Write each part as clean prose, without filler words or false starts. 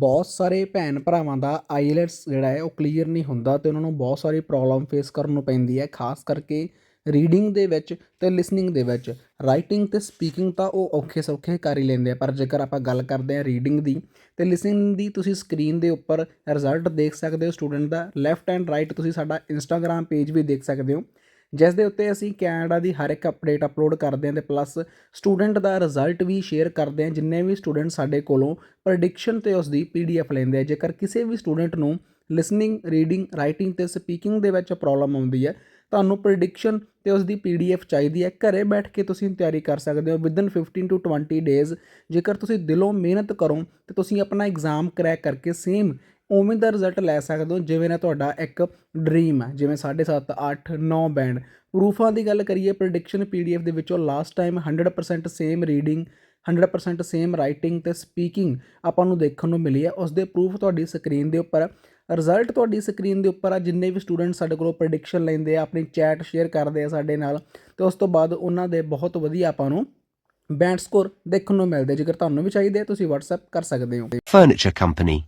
ਬਹੁਤ ਸਾਰੇ ਭੈਣ ਭਰਾਵਾਂ ਦਾ ਆਈਲੈਟਸ ਜਿਹੜਾ ਹੈ ਉਹ ਕਲੀਅਰ ਨਹੀਂ ਹੁੰਦਾ ਅਤੇ ਉਹਨਾਂ ਨੂੰ ਬਹੁਤ ਸਾਰੀ ਪ੍ਰੋਬਲਮ ਫੇਸ ਕਰਨ ਨੂੰ ਪੈਂਦੀ ਹੈ, ਖਾਸ ਕਰਕੇ ਰੀਡਿੰਗ ਦੇ ਵਿੱਚ ਅਤੇ ਲਿਸਨਿੰਗ ਦੇ ਵਿੱਚ। ਰਾਈਟਿੰਗ ਅਤੇ ਸਪੀਕਿੰਗ ਤਾਂ ਉਹ ਔਖੇ ਸੌਖੇ ਕਰ ਹੀ ਲੈਂਦੇ ਆ, ਪਰ ਜੇਕਰ ਆਪਾਂ ਗੱਲ ਕਰਦੇ ਹਾਂ ਰੀਡਿੰਗ ਦੀ ਅਤੇ ਲਿਸਨਿੰਗ ਦੀ, ਤੁਸੀਂ ਸਕਰੀਨ ਦੇ ਉੱਪਰ ਰਿਜ਼ਲਟ ਦੇਖ ਸਕਦੇ ਹੋ ਸਟੂਡੈਂਟ ਦਾ। ਲੈਫਟ ਐਂਡ ਰਾਈਟ ਤੁਸੀਂ ਸਾਡਾ ਇੰਸਟਾਗ੍ਰਾਮ ਪੇਜ ਵੀ ਦੇਖ ਸਕਦੇ ਹੋ, ਜਿਸ ਦੇ ਉੱਤੇ ਅਸੀਂ ਕੈਨੇਡਾ ਦੀ ਹਰ ਇੱਕ ਅਪਡੇਟ ਅਪਲੋਡ ਕਰਦੇ ਹਾਂ ਅਤੇ ਪਲੱਸ ਸਟੂਡੈਂਟ ਦਾ ਰਿਜ਼ਲਟ ਵੀ ਸ਼ੇਅਰ ਕਰਦੇ ਹਾਂ। ਜਿੰਨੇ ਵੀ ਸਟੂਡੈਂਟ ਸਾਡੇ ਕੋਲੋਂ ਪ੍ਰੈਡਿਕਸ਼ਨ ਅਤੇ ਉਸ ਦੀ PDF ਲੈਂਦੇ ਆ, ਜੇਕਰ ਕਿਸੇ ਵੀ ਸਟੂਡੈਂਟ ਨੂੰ ਲਿਸਨਿੰਗ, ਰੀਡਿੰਗ, ਰਾਈਟਿੰਗ ਅਤੇ ਸਪੀਕਿੰਗ ਦੇ ਵਿੱਚ ਪ੍ਰੋਬਲਮ ਆਉਂਦੀ ਹੈ, ਤੁਹਾਨੂੰ ਪ੍ਰੈਡਿਕਸ਼ਨ ਅਤੇ ਉਸ ਦੀ PDF ਚਾਹੀਦੀ ਹੈ, ਘਰੇ ਬੈਠ ਕੇ ਤੁਸੀਂ ਤਿਆਰੀ ਕਰ ਸਕਦੇ ਹੋ ਵਿਦਨ 15 to 20 ਡੇਜ਼। ਜੇਕਰ ਤੁਸੀਂ ਦਿਲੋਂ ਮਿਹਨਤ ਕਰੋ ਤਾਂ ਤੁਸੀਂ ਆਪਣਾ ਐਗਜ਼ਾਮ ਕਰੈਕ ਕਰਕੇ ਸੇਮ ਉਵੇਂ ਦਾ ਰਿਜ਼ਲਟ ਲੈ ਸਕਦੇ ਹੋ ਜਿਵੇਂ ਨਾ ਤੁਹਾਡਾ ਇੱਕ ਡਰੀਮ ਹੈ, ਜਿਵੇਂ 7.5, 8, 9 ਬੈਂਡ। ਪ੍ਰੂਫਾਂ ਦੀ ਗੱਲ ਕਰੀਏ, ਪ੍ਰੈਡਿਕਸ਼ਨ PDF ਦੇ ਵਿੱਚੋਂ last time 100% same reading, 100% same writing ਅਤੇ ਸਪੀਕਿੰਗ ਆਪਾਂ ਨੂੰ ਦੇਖਣ ਨੂੰ ਮਿਲੀ ਹੈ। ਉਸ ਦੇ ਪ੍ਰੂਫ ਤੁਹਾਡੀ ਸਕਰੀਨ ਦੇ ਉੱਪਰ, ਰਿਜ਼ਲਟ ਤੁਹਾਡੀ ਸਕਰੀਨ ਦੇ ਉੱਪਰ ਆ। ਜਿੰਨੇ ਵੀ ਸਟੂਡੈਂਟ ਸਾਡੇ ਕੋਲੋਂ ਪ੍ਰੈਡਿਕਸ਼ਨ ਲੈਂਦੇ ਆ, ਆਪਣੀ ਚੈਟ ਸ਼ੇਅਰ ਕਰਦੇ ਆ ਸਾਡੇ ਨਾਲ, ਅਤੇ ਉਸ ਤੋਂ ਬਾਅਦ ਉਹਨਾਂ ਦੇ ਬਹੁਤ ਵਧੀਆ ਆਪਾਂ ਨੂੰ ਬੈਂਡ ਸਕੋਰ ਦੇਖਣ ਨੂੰ ਮਿਲਦੇ। ਜੇਕਰ ਤੁਹਾਨੂੰ ਵੀ ਚਾਹੀਦੇ ਆ ਤੁਸੀਂ WhatsApp ਕਰ ਸਕਦੇ ਹੋ। Furniture company.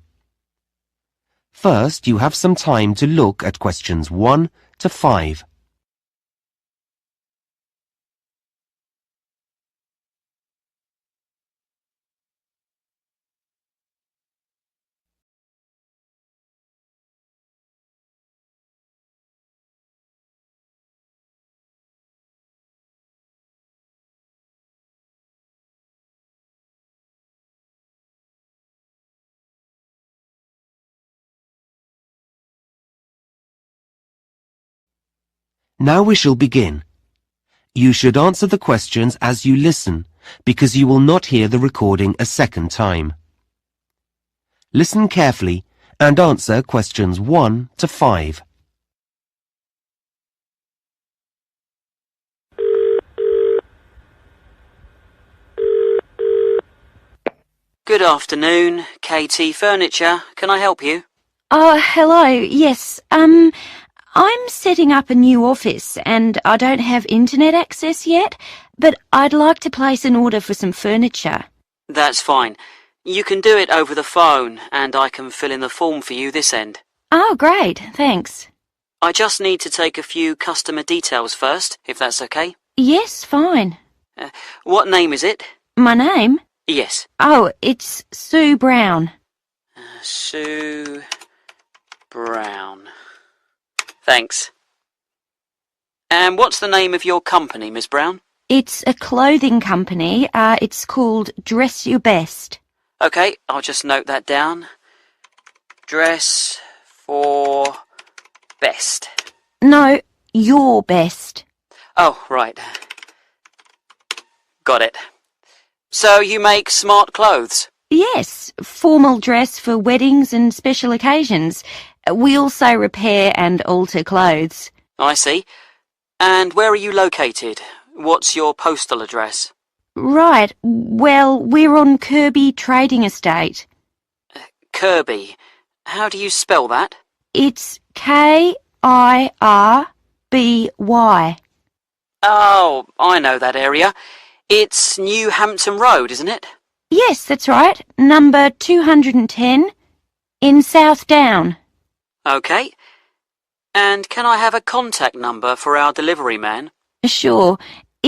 First, you have some time to look at questions 1 to 5. Now we shall begin. You should answer the questions as you listen, because you will not hear the recording a second time. Listen carefully and answer questions 1 to 5. Good afternoon, KT Furniture. Can I help you? Oh, hello. Yes, I'm setting up a new office and I don't have internet access yet, but I'd like to place an order for some furniture. That's fine. You can do it over the phone and I can fill in the form for you this end. Oh, great. Thanks. I just need to take a few customer details first, if that's okay. Yes, fine. What name is it? My name? Yes. Oh, it's Sue Brown. Sue Brown. Thanks. And what's the name of your company, Miss Brown? It's a clothing company. It's called Dress Your Best. Okay, I'll just note that down. Dress for best. No, your best. Oh, right. Got it. So you make smart clothes? Yes, formal dress for weddings and special occasions. We also repair and alter clothes. I see. And where are you located? What's your postal address? Right, well, we're on Kirby Trading Estate. Kirby. How do you spell that? It's Kirby. Oh, I know that area. It's New Hampton Road, isn't it? Yes, that's right. Number 210 in South Down. Okay. And can I have a contact number for our delivery man? Sure.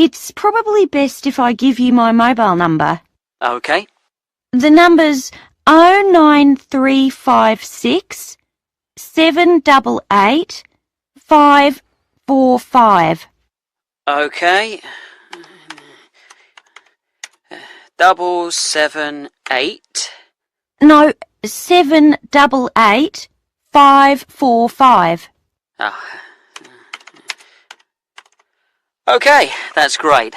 It's probably best if I give you my mobile number. Okay. The number's 09356 788 545. Okay. 778. No, 788 545. Ah. Okay, that's great.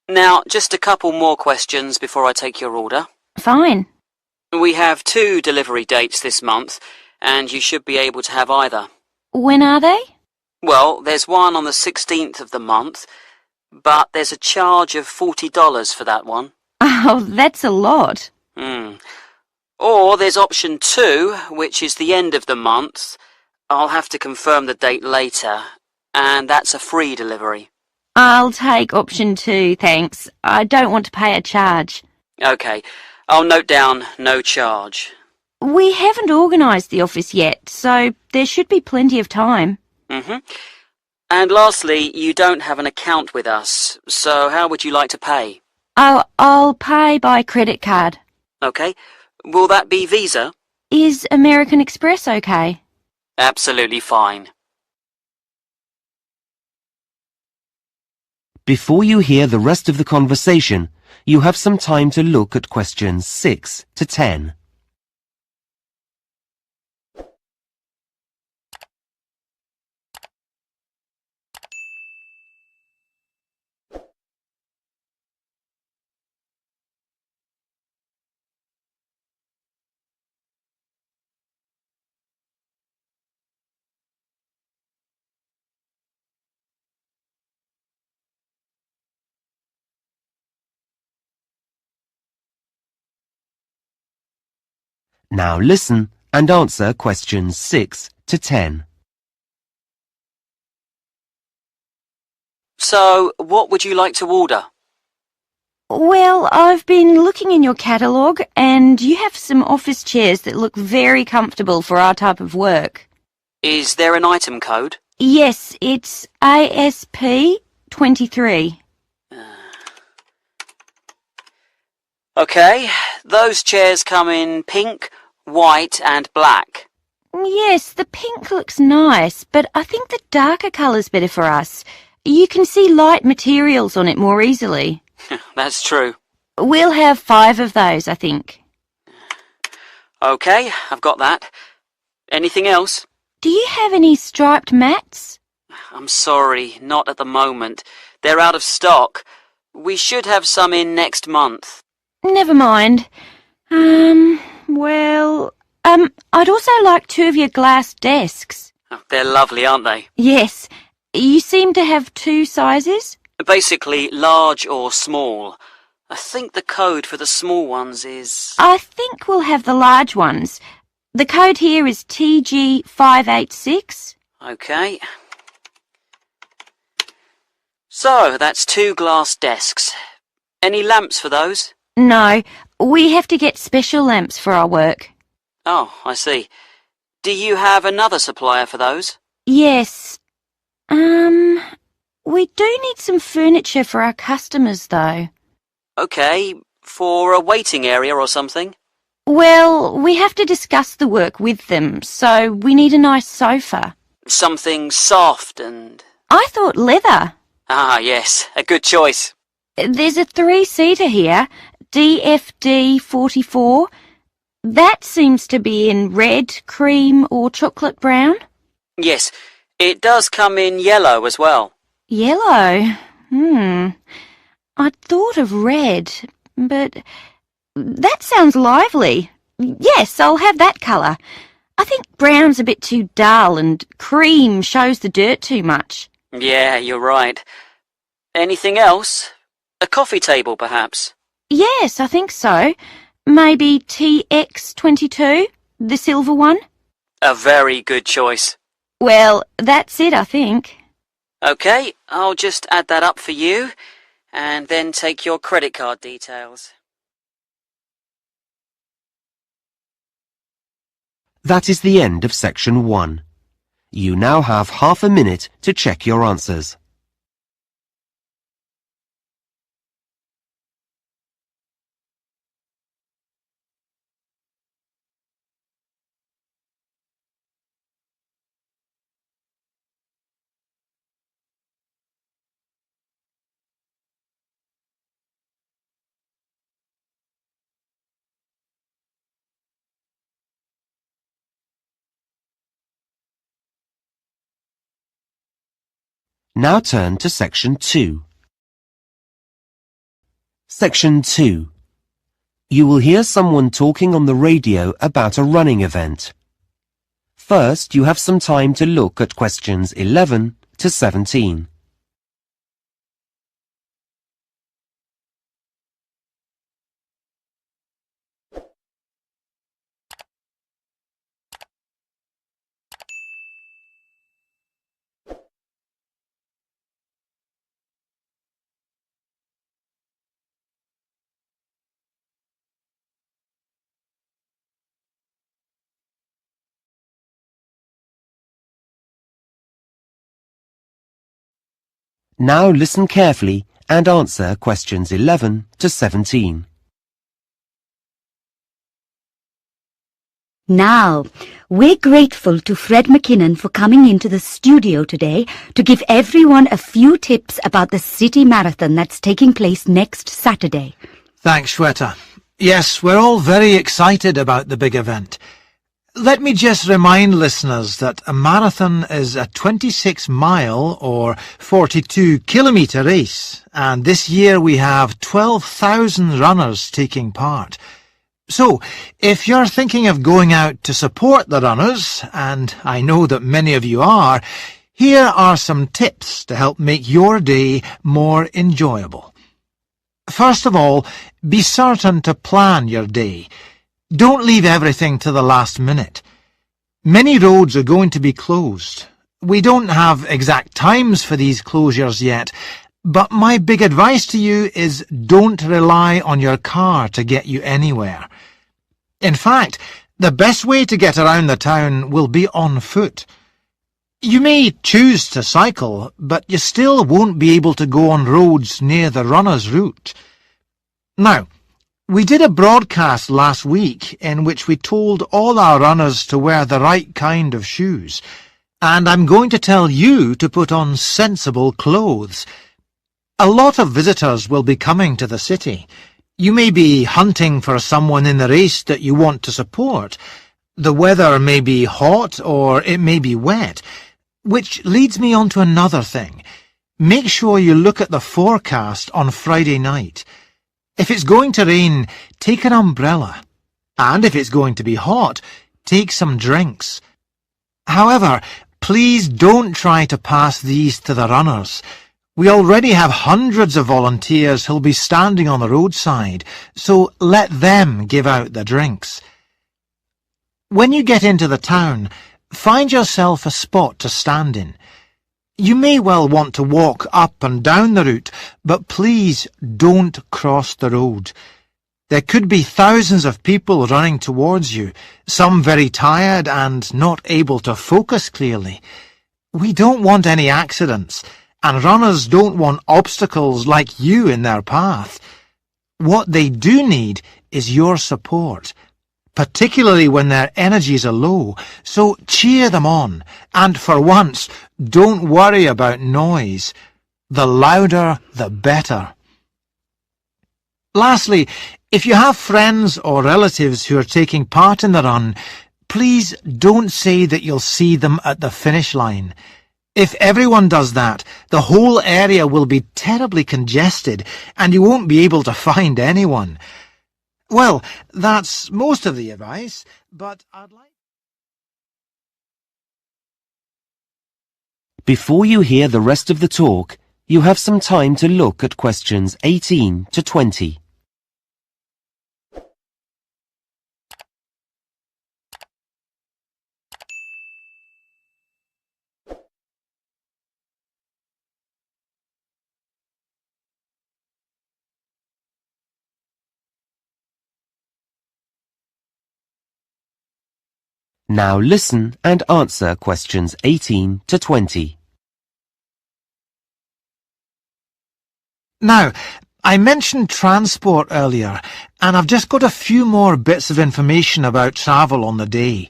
Now, just a couple more questions before I take your order. Fine. We have 2 delivery dates this month, and you should be able to have either. When are they? Well, there's one on the 16th of the month, but there's a charge of $40 for that one. Oh, that's a lot. Or there's option 2, which is the end of the month. I'll have to confirm the date later, and that's a free delivery. I'll take option 2, thanks. I don't want to pay a charge. Okay, I'll note down no charge. We haven't organised the office yet, so there should be plenty of time. And lastly, you don't have an account with us, so how would you like to pay? I'll pay by credit card. Okay. Will that be Visa? Is American Express okay? Absolutely fine. Before you hear the rest of the conversation, you have some time to look at questions 6 to 10. Now listen and answer questions 6 to 10. So, what would you like to order? Well, I've been looking in your catalogue and you have some office chairs that look very comfortable for our type of work. Is there an item code? Yes, it's ASP 23. Okay, those chairs come in pink, white and black. Yes, the pink looks nice, but I think the darker colour's better for us. You can see light materials on it more easily. That's true. We'll have 5 of those, I think. Okay, I've got that. Anything else? Do you have any striped mats? I'm sorry, not at the moment. They're out of stock. We should have some in next month. Never mind. I'd also like 2 of your glass desks. They're lovely, aren't they? Yes. You seem to have 2 sizes? Basically, large or small. I think the code for the small ones is... I think we'll have the large ones. The code here is TG586. Okay. So, that's 2 glass desks. Any lamps for those? No, we have to get special lamps for our work. Oh, I see. Do you have another supplier for those? Yes. We do need some furniture for our customers, though. Okay, for a waiting area or something? Well, we have to discuss the work with them, so we need a nice sofa. Something soft and... I thought leather. Ah, yes, a good choice. There's a 3-seater here, DFD 44. That seems to be in red, cream or chocolate brown. Yes, it does come in yellow as well. Yellow? I'd thought of red, but that sounds lively. Yes, I'll have that colour. I think brown's a bit too dull and cream shows the dirt too much. Yeah, you're right. Anything else? A coffee table, perhaps? Yes, I think so. Maybe TX22, the silver one? A very good choice. Well, that's it, I think. Okay, I'll just add that up for you, and then take your credit card details. That is the end of section 1. You now have half a minute to check your answers. Now turn to section 2. Section 2. You will hear someone talking on the radio about a running event. First, you have some time to look at questions 11 to 17. Now listen carefully and answer questions 11 to 17. Now, we're grateful to Fred McKinnon for coming into the studio today to give everyone a few tips about the city marathon that's taking place next Saturday. Thanks, Shweta. Yes, we're all very excited about the big event. Let me just remind listeners that a marathon is a 26-mile or 42-kilometre race, and this year we have 12,000 runners taking part. So, if you're thinking of going out to support the runners, and I know that many of you are, here are some tips to help make your day more enjoyable. First of all, be certain to plan your day. Don't leave everything to the last minute. Many roads are going to be closed. We don't have exact times for these closures yet, but my big advice to you is don't rely on your car to get you anywhere. In fact, the best way to get around the town will be on foot. You may choose to cycle, but you still won't be able to go on roads near the runner's route. Now, we did a broadcast last week in which we told all our runners to wear the right kind of shoes, and I'm going to tell you to put on sensible clothes. A lot of visitors will be coming to the city. You may be hunting for someone in the race that you want to support. The weather may be hot or it may be wet, which leads me on to another thing. Make sure you look at the forecast on Friday night. If it's going to rain, take an umbrella. And if it's going to be hot, take some drinks. However, please don't try to pass these to the runners. We already have hundreds of volunteers who'll be standing on the roadside, so let them give out the drinks. When you get into the town, find yourself a spot to stand in. You may well want to walk up and down the route, but please don't cross the road. There could be thousands of people running towards you, some very tired and not able to focus clearly. We don't want any accidents, and runners don't want obstacles like you in their path. What they do need is your support, particularly when their energies are low, so cheer them on, and for once, don't worry about noise. The louder, the better. Lastly, if you have friends or relatives who are taking part in the run, please don't say that you'll see them at the finish line. If everyone does that, the whole area will be terribly congested, and you won't be able to find anyone. Well, that's most of the advice, but I'd like... Before you hear the rest of the talk, you have some time to look at questions 18 to 20. Now listen and answer questions 18 to 20. Now, I mentioned transport earlier, and I've just got a few more bits of information about travel on the day.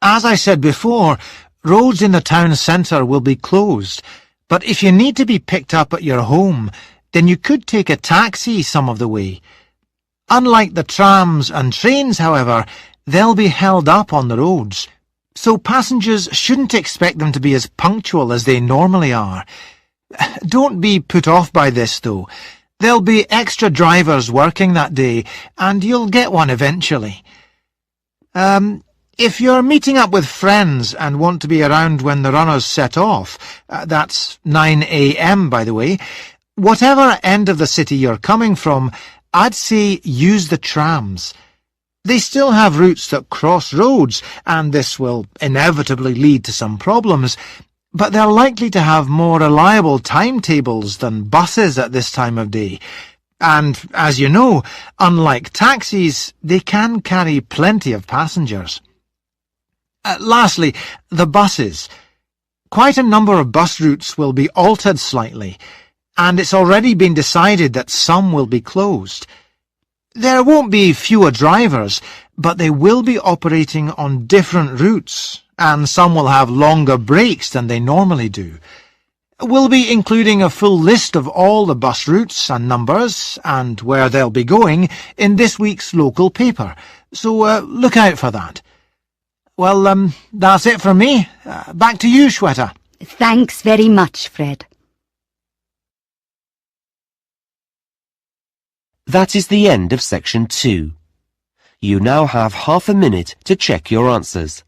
As I said before, roads in the town centre will be closed, but if you need to be picked up at your home, then you could take a taxi some of the way. Unlike the trams and trains, however, they'll be held up on the roads, so passengers shouldn't expect them to be as punctual as they normally are. Don't be put off by this, though. There'll be extra drivers working that day, and you'll get one eventually. If you're meeting up with friends and want to be around when the runners set off, that's 9 a.m. by the way, whatever end of the city you're coming from, I'd say use the trams. They still have routes that cross roads, and this will inevitably lead to some problems, but they're likely to have more reliable timetables than buses at this time of day. And, as you know, unlike taxis, they can carry plenty of passengers. Lastly, the buses. Quite a number of bus routes will be altered slightly, and it's already been decided that some will be closed. There won't be fewer drivers, but they will be operating on different routes, and some will have longer breaks than they normally do. We'll be including a full list of all the bus routes and numbers, and where they'll be going, in this week's local paper, so look out for that. Well, that's it from me. Back to you, Shweta. Thanks very much, Fred. That is the end of section 2. You now have half a minute to check your answers.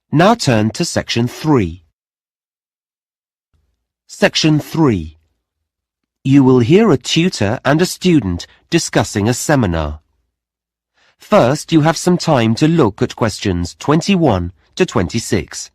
Now turn to section 3. Section 3. You will hear a tutor and a student discussing a seminar. First, you have some time to look at questions 21 to 26.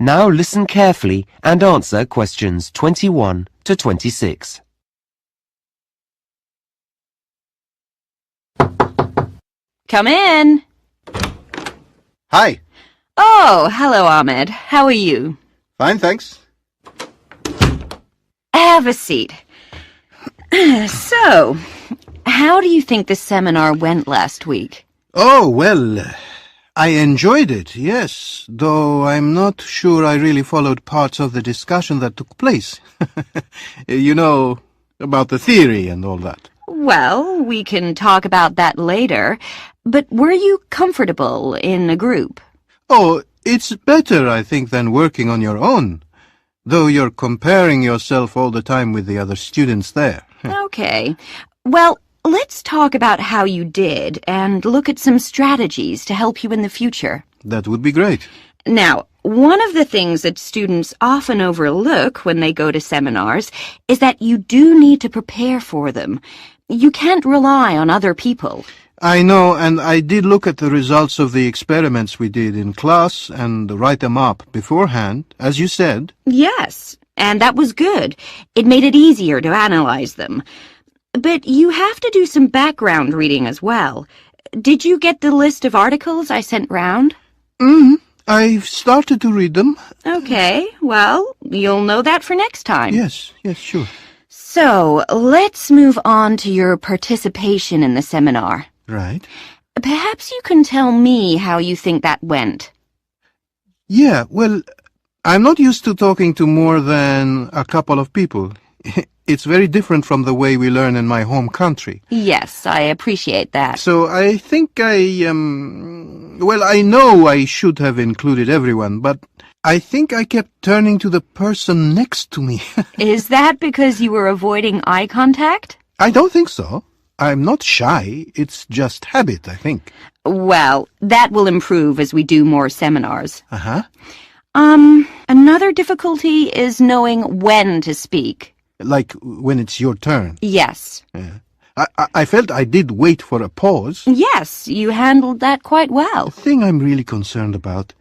Now listen carefully and answer questions 21 to 26. Come in. Hi. Oh, hello, Ahmed. How are you? Fine, thanks. Have a seat. So, how do you think the seminar went last week? Oh, well, I enjoyed it, yes, though I'm not sure I really followed parts of the discussion that took place. You know, about the theory and all that. Well, we can talk about that later, but were you comfortable in a group? Oh, it's better, I think, than working on your own, though you're comparing yourself all the time with the other students there. Okay. Well, let's talk about how you did and look at some strategies to help you in the future. That would be great. Now, one of the things that students often overlook when they go to seminars is that you do need to prepare for them. You can't rely on other people. I know, and I did look at the results of the experiments we did in class and write them up beforehand, as you said. Yes, and that was good. It made it easier to analyze them. But you have to do some background reading as well. Did you get the list of articles I sent round? I've started to read them. Okay, well, you'll know that for next time. Yes, sure. So, let's move on to your participation in the seminar. Right. Perhaps you can tell me how you think that went. Yeah, well, I'm not used to talking to more than a couple of people. It's very different from the way we learn in my home country. Yes, I appreciate that. So I think well, I know I should have included everyone, but I think I kept turning to the person next to me. Is that because you were avoiding eye contact? I don't think so. I'm not shy. It's just habit, I think. Well, that will improve as we do more seminars. Uh-huh. Another difficulty is knowing when to speak. Like when it's your turn. Yes. Yeah. I felt I did wait for a pause. Yes, you handled that quite well. The thing I'm really concerned about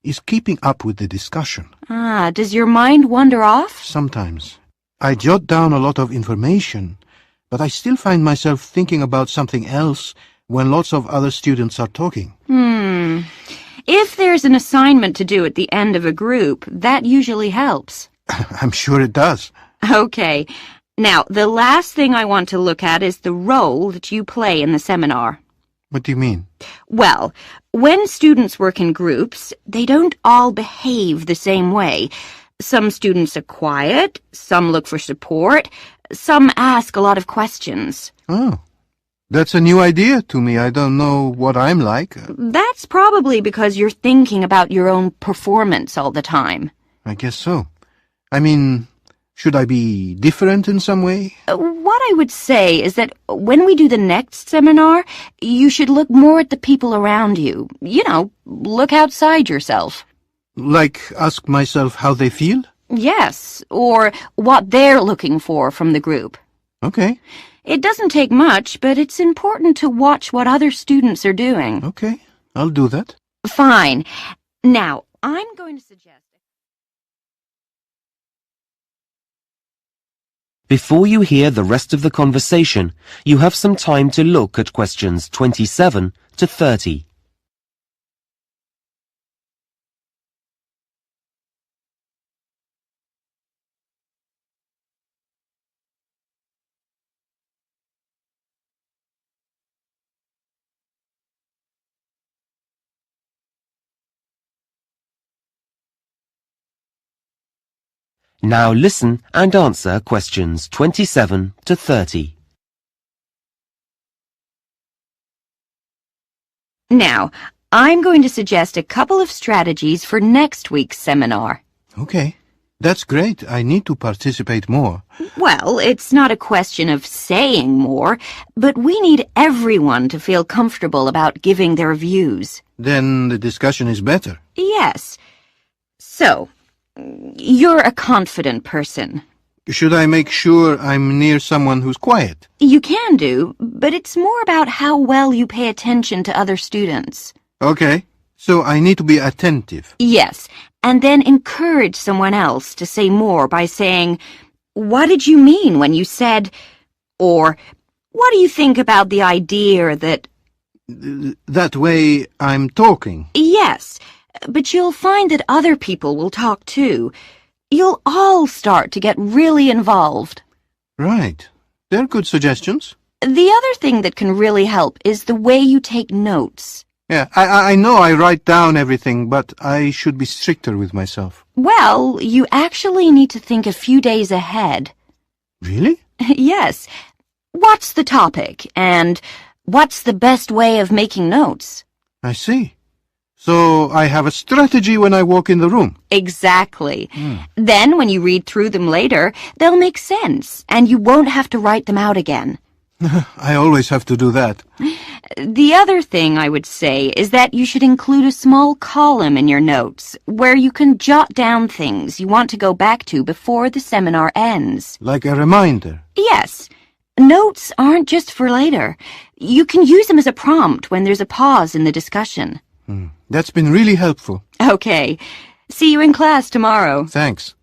is keeping up with the discussion. Does your mind wander off? Sometimes. I jot down a lot of information, but I still find myself thinking about something else when lots of other students are talking. If there's an assignment to do at the end of a group, that usually helps. I'm sure it does. Okay. Now, the last thing I want to look at is the role that you play in the seminar. What do you mean? Well, when students work in groups, they don't all behave the same way. Some students are quiet, some look for support, some ask a lot of questions. Oh, that's a new idea to me. I don't know what I'm like. That's probably because you're thinking about your own performance all the time. I guess so. I mean, should I be different in some way? What I would say is that when we do the next seminar, you should look more at the people around you. You know, look outside yourself. Like ask myself how they feel? Yes, or what they're looking for from the group. Okay, It doesn't take much, but it's important to watch what other students are doing. okay. I'll do that. Fine. Now, I'm going to suggest... Before you hear the rest of the conversation, you have some time to look at questions 27 to 30. Now listen and answer questions 27 to 30. Now, I'm going to suggest a couple of strategies for next week's seminar. Okay, that's great. I need to participate more. Well, it's not a question of saying more, but we need everyone to feel comfortable about giving their views. Then the discussion is better. Yes. So, you're a confident person. Should I make sure I'm near someone who's quiet? You can do, but it's more about how well you pay attention to other students. Okay, so I need to be attentive. Yes, and then encourage someone else to say more by saying, "What did you mean when you said," or "What do you think about the idea that..." That way I'm talking. Yes, but you'll find that other people will talk too. You'll all start to get really involved. Right. They're good suggestions. The other thing that can really help is the way you take notes. Yeah, I know I write down everything, but I should be stricter with myself. Well, you actually need to think a few days ahead. Really? Yes. What's the topic, and what's the best way of making notes? I see. So I have a strategy when I walk in the room. Exactly. Then when you read through them later, they'll make sense, and you won't have to write them out again. I always have to do that. The other thing I would say is that you should include a small column in your notes where you can jot down things you want to go back to before the seminar ends. Like a reminder. Yes. Notes aren't just for later. You can use them as a prompt when there's a pause in the discussion. That's been really helpful. Okay. See you in class tomorrow. Thanks.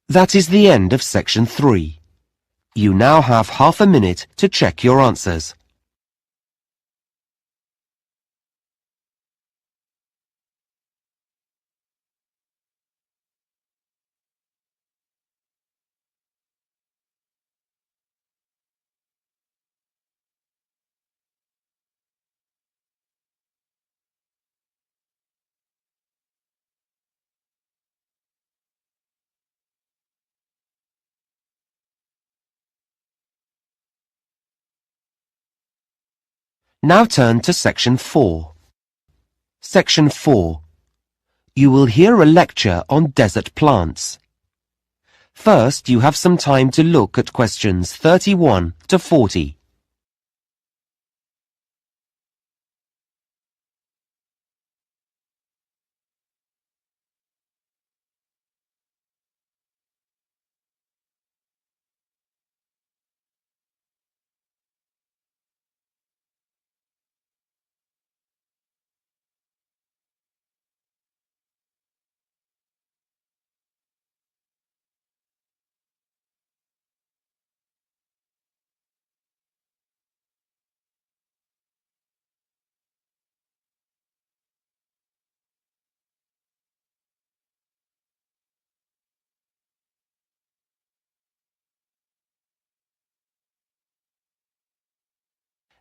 That is the end of section 3. You now have half a minute to check your answers. Now turn to section 4. Section 4. You will hear a lecture on desert plants. First, you have some time to look at questions 31 to 40.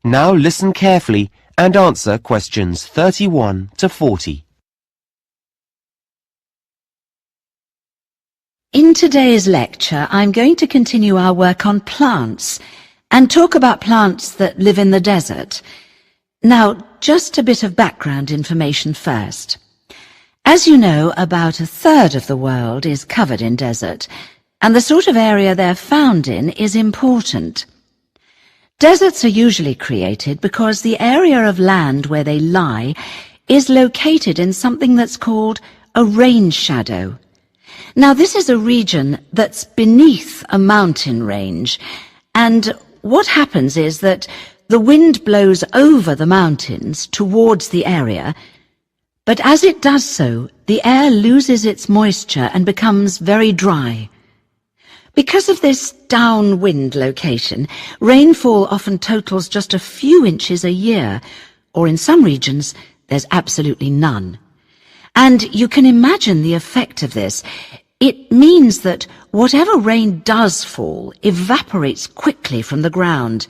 Now listen carefully and answer questions 31 to 40. In today's lecture, I'm going to continue our work on plants and talk about plants that live in the desert. Now, just a bit of background information first. As you know, about a third of the world is covered in desert, and the sort of area they're found in is important. Deserts are usually created because the area of land where they lie is located in something that's called a rain shadow. Now, this is a region that's beneath a mountain range, and what happens is that the wind blows over the mountains towards the area, but as it does so, the air loses its moisture and becomes very dry. Because of this downwind location, rainfall often totals just a few inches a year, or in some regions, there's absolutely none. And you can imagine the effect of this. It means that whatever rain does fall evaporates quickly from the ground,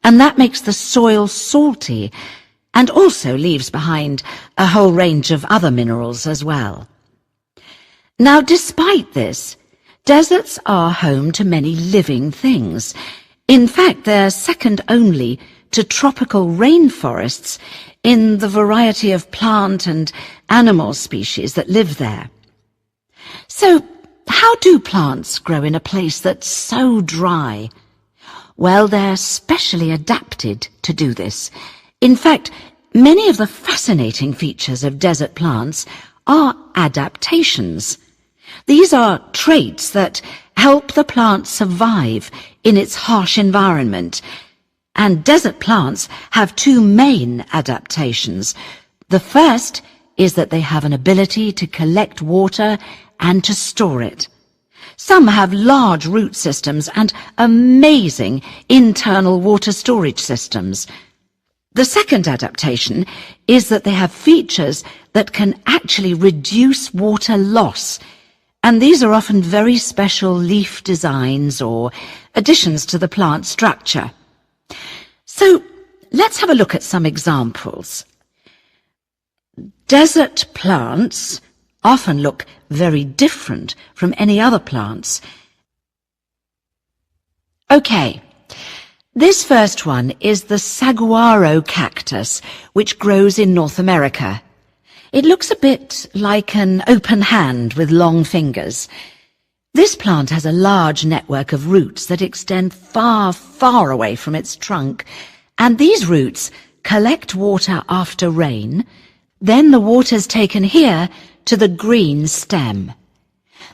and that makes the soil salty, and also leaves behind a whole range of other minerals as well. Now, despite this, deserts are home to many living things. In fact, they're second only to tropical rainforests in the variety of plant and animal species that live there. So, how do plants grow in a place that's so dry? Well, they're specially adapted to do this. In fact, many of the fascinating features of desert plants are adaptations. These are traits that help the plant survive in its harsh environment. And desert plants have two main adaptations. The first is that they have an ability to collect water and to store it. Some have large root systems and amazing internal water storage systems. The second adaptation is that they have features that can actually reduce water loss, and these are often very special leaf designs or additions to the plant structure. So let's have a look at some examples. Desert plants often look very different from any other plants. Okay, this first one is the saguaro cactus, which grows in North America. It looks a bit like an open hand with long fingers. This plant has a large network of roots that extend far, far away from its trunk, and these roots collect water after rain. Then the water's taken here to the green stem.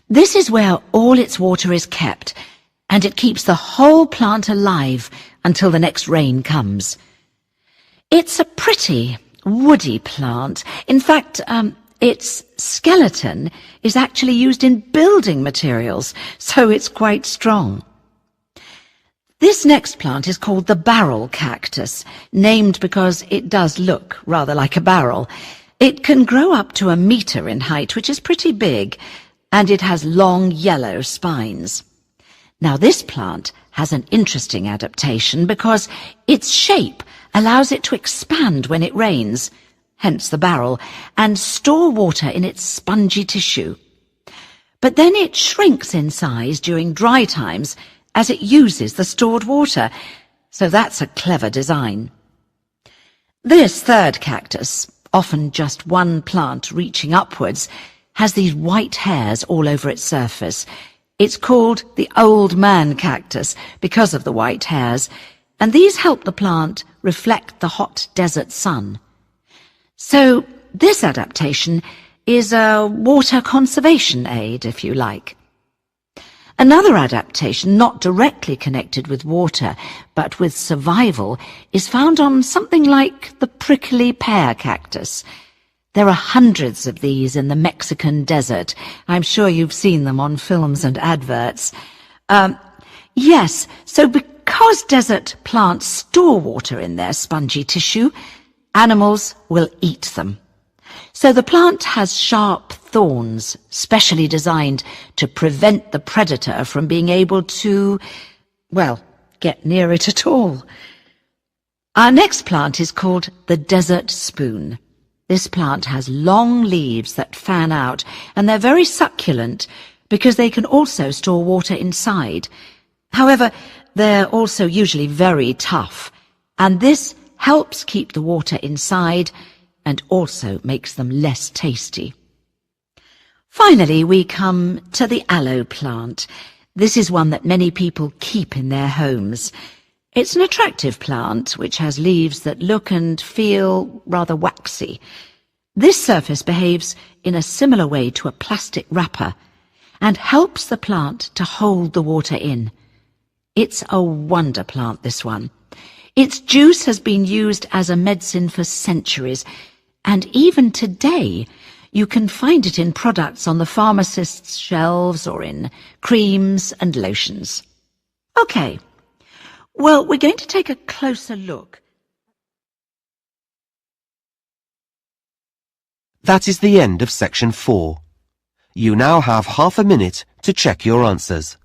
This is where all its water is kept, and it keeps the whole plant alive until the next rain comes. It's a pretty, woody plant. In fact, its skeleton is actually used in building materials, so it's quite strong. This next plant is called the barrel cactus, named because it does look rather like a barrel. It can grow up to 1 meter in height, which is pretty big, and it has long yellow spines. Now, this plant has an interesting adaptation because its shape allows it to expand when it rains, hence the barrel, and store water in its spongy tissue. But then it shrinks in size during dry times as it uses the stored water, so that's a clever design. This third cactus, often just one plant reaching upwards, has these white hairs all over its surface. It's called the old man cactus because of the white hairs, and these help the plant reflect the hot desert sun. So this adaptation is a water conservation aid, if you like. Another adaptation, not directly connected with water, but with survival, is found on something like the prickly pear cactus. There are hundreds of these in the Mexican desert. I'm sure you've seen them on films and adverts. Yes, so because desert plants store water in their spongy tissue, animals will eat them. So the plant has sharp thorns, specially designed to prevent the predator from being able to, well, get near it at all. Our next plant is called the desert spoon. This plant has long leaves that fan out, and they're very succulent, because they can also store water inside. However, they're also usually very tough, and this helps keep the water inside and also makes them less tasty. Finally, we come to the aloe plant. This is one that many people keep in their homes. It's an attractive plant which has leaves that look and feel rather waxy. This surface behaves in a similar way to a plastic wrapper and helps the plant to hold the water in. It's a wonder plant, this one. Its juice has been used as a medicine for centuries, and even today you can find it in products on the pharmacist's shelves or in creams and lotions. OK, well, we're going to take a closer look. That is the end of section 4. You now have half a minute to check your answers.